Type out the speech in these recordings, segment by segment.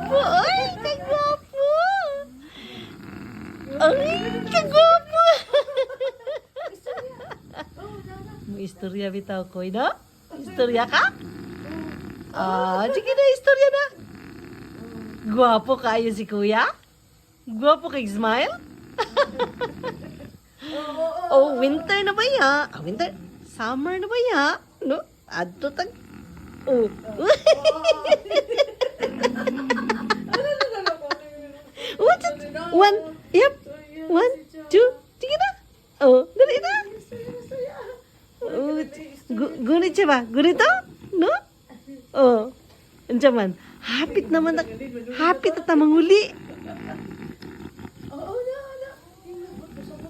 kagwapo! Ay, kagwapo! Ay, kagwapo! May istorya bitaw ko, no? Istorya ka? Ah, sige na, istorya na. Gwapo kayo si kuya? Gwapo kay smile? Oh, winter na ba ya? Ah, winter? Summer na ba ya? No? Adto tag... Oh. One. Yep. 1, 2. Sige na. Oh, dali na. Oh, gunit siya ba? Gunit to? No? Oh. Andiyan man. Hapit naman. Hapit at manguli.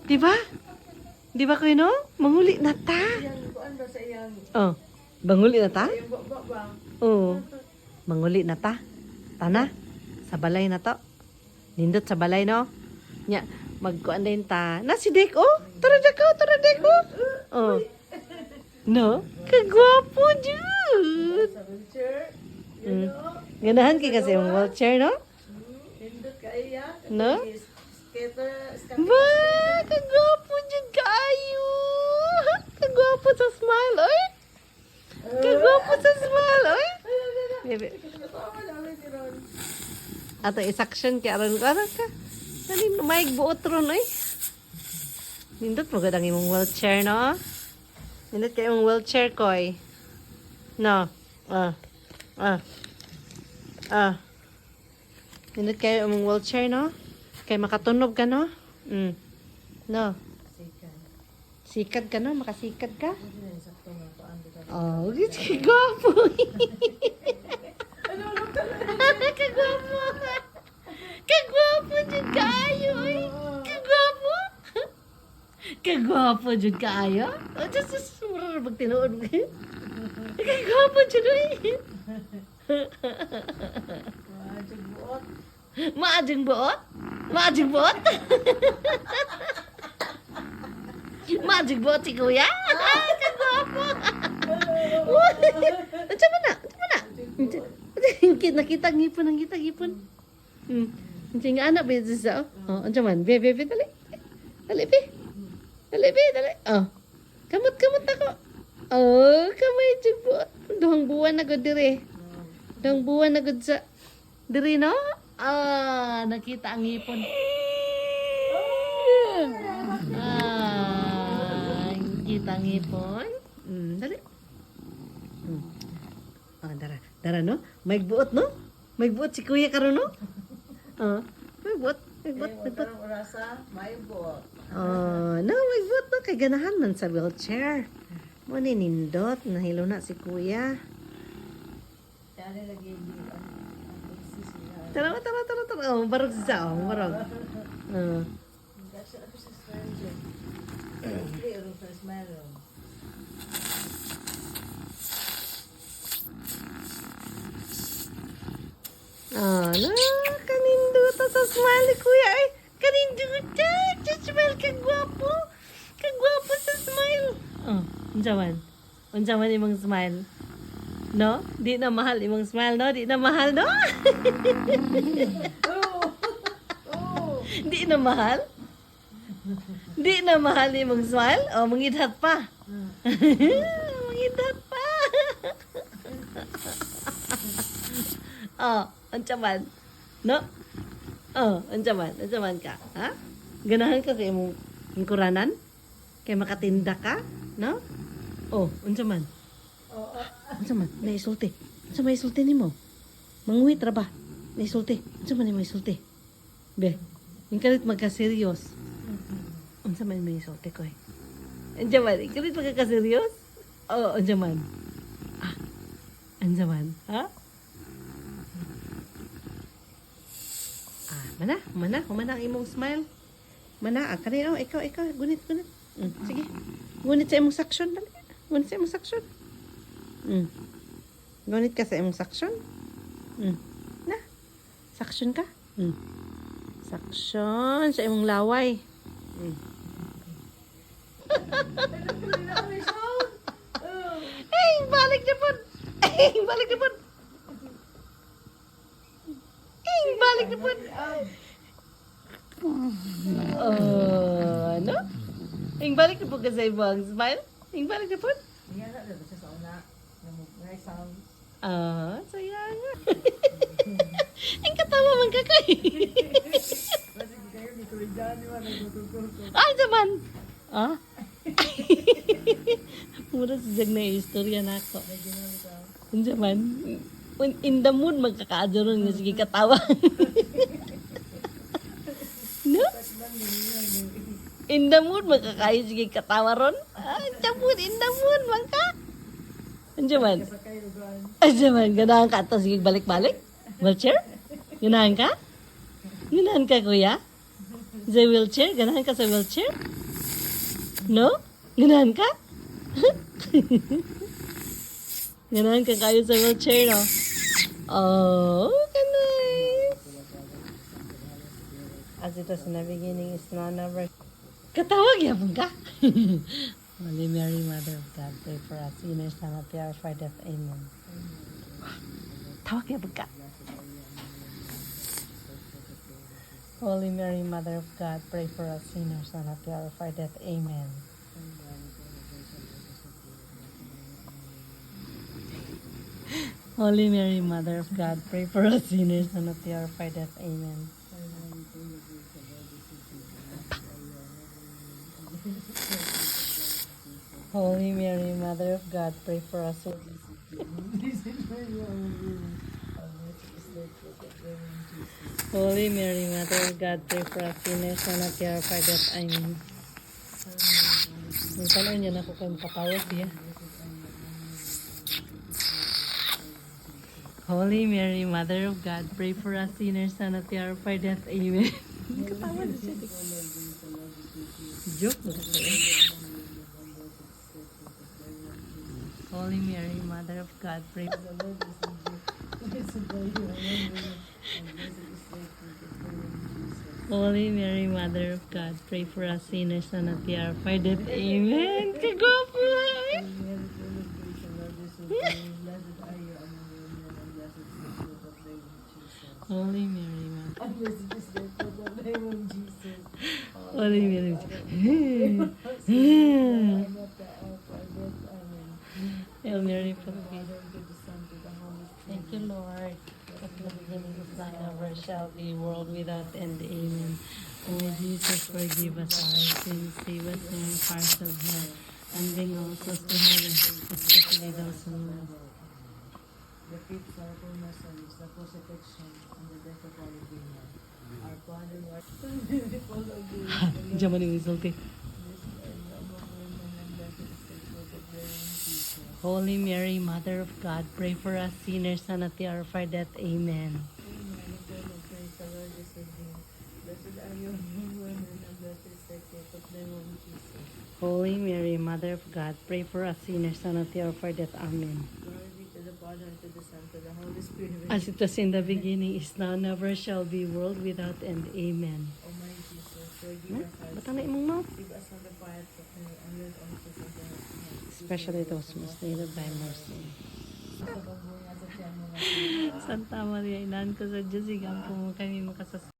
Diba? Diba kayo no? Manguli na ta. Oh. Banguli na ta? Oo. Manguli na ta. Tana. Sa balay na to. Nindot sa balay no? Nya, magkuan din ta. Na si Dek oh. Tara Dek oh. Oh. No? Kagwapo jud. Ganahan kay kasi yung wheelchair no? No? Ba, kagwapo jud kaayo. Kagwapo sa smile oy. Kagwapo sa smile oy. Bebe. Ato isaksyon kay aron ka ka. Dali maig buot ron oy. Nindot mo gadang imong wheelchair no? Nindot kay imong wheelchair koy. No. Nindot kay imong wheelchair no? Kay makatunob ka no? No. Sikad ka no? Makasikad ka? Oh, kagwapo. Kagwapo. Kagwapo jud kaayo oy. Kagwapo. Kagwapo jud kaayo. Oh, just mura bag tinuod. Kagwapo jud oy. Maajing buot? Maajing buot? Maajing buot si kuya? Kagwapo. Andiyan mo na. Nakita ngipon. Andiyan nga anak ba yun sa? Oh, andiyan man. Be, dali. Dali. Oh. Kamot ako. Oh, kamay dyan po. Duhang buwan na gud dire. Duhang buwan na gud sa dire no? Ah, nakita ang ngipon. Ah, nakita ang ngipon. Dali. Ah, dara no? May buot no? May buot si kuya karon no? Ah, may buot. Oh, no, may buot no kay ganahan man sa wheelchair. Mo ni nindot nahilo na si kuya. Tara. Oh, barog siya. Oh, barog. No, kanindot sa smile kuya ay. Kanindot sa smile kagwapo. Kagwapo sa smile. Oh, unsaman imong smile. No? Di na mahal imong smile, no? Di na mahal, no? Di na mahal? Di na mahal imong smile? O, mangidhat pa. Mangidhat pa. Oh, ancaman. No? Oh, ancaman ka. Ha? Ganahan ka kay imong kuranan? Kay makatinda ka? No? Oh, ancaman. Unsa man naisulti? Unsa may isulti nimo? Manguhit ra ba? Naisulti. Unsa man naisulti? Be, yung kalit magka-serious. Unsa man may isulti ko eh. Unsa man, kalit magka-serious? Oh, unsa man. Ah, unsa man, ha? Ah, mana ang imong smile. Mana, kanino ikaw, gunit. Sige. Gunit sa imong suction dali. Gunit sa imong suction. Gunit ka sa imong suction? Na. Suction ka? Suction sa imong laway. Balik na po. balik na po. Oh, ano? Ing balik na po ka sa ibang smile. Ing balik na po. Ah, saya nga. Ing katawa man ka kay. Ay, zaman. Ah? Mura sa jag na istorya na ako. Zaman. In the mood, magkakaadyo nga sige katawa. No? In the mood, magkakayo sige katawa ron. Ah, mood, in the mood, magka. Zaman. Zaman, ganahan ka ito. Sige, balik-balik. Wheelchair? Ganahan ka? Ganahan ka, kuya? Sa wheelchair? Ganahan ka sa wheelchair? No? Ganahan ka? Ganahan ka kayo sa wheelchair, no? Oh, nice. As it was in the beginning, is now never. Katawag yapon ka? Holy Mary, Mother of God, pray for us sinners now at the hour of our death. Amen. Tawag yapon ka? Holy Mary, Mother of God, pray for us sinners now at the hour of our death. Amen. Holy Mary, Mother of God, pray for us sinners and at the hour of our death. Amen. Holy Mary, Mother of God, pray for us. Holy Mary, Mother of God, pray for us sinners and at the hour of our death. Amen. May tanong niya na ako kayong patawag siya. Holy Mary, Mother of God, pray for us sinners and at the hour of our death. Amen. Katawa na siya. Joke mo siya. Holy Mary, Mother of God, pray for Holy Mary, Mother of God, pray for us sinners and at the hour of our death. Amen. Kagwapo eh. Holy Mary, Mother. Holy Mary. Hail Mary, full of grace. Thank you, Lord. At the beginning is now and ever shall be, world without end. Amen. O Jesus, forgive us our sins, save us from the fires of hell, and bring all souls to heaven, especially those who need The fifth sorrowful mystery is the crucifixion and the death of our Redeemer. Our Father, who art in the fall of the Diyan mo ni Wizulti. Holy Mary, Mother of God, pray for us sinners and at the hour of our death. Amen. Holy Mary, Mother of God, pray for us sinners and at the hour of our death. Amen. Glory be to the Father, and to the Son, and to the Holy Spirit. As it was in the beginning, is now, never shall be, world without end. Amen. O my Jesus, forgive us our Ba't ang imong mouth? sins, save us from the fire of hell, and lead all souls into heaven. Especially those most needed by mercy. Sa pagbunga sa tiyan mo na Santa Maria, inahan ko sa Diyos, igang po mo kami makasas.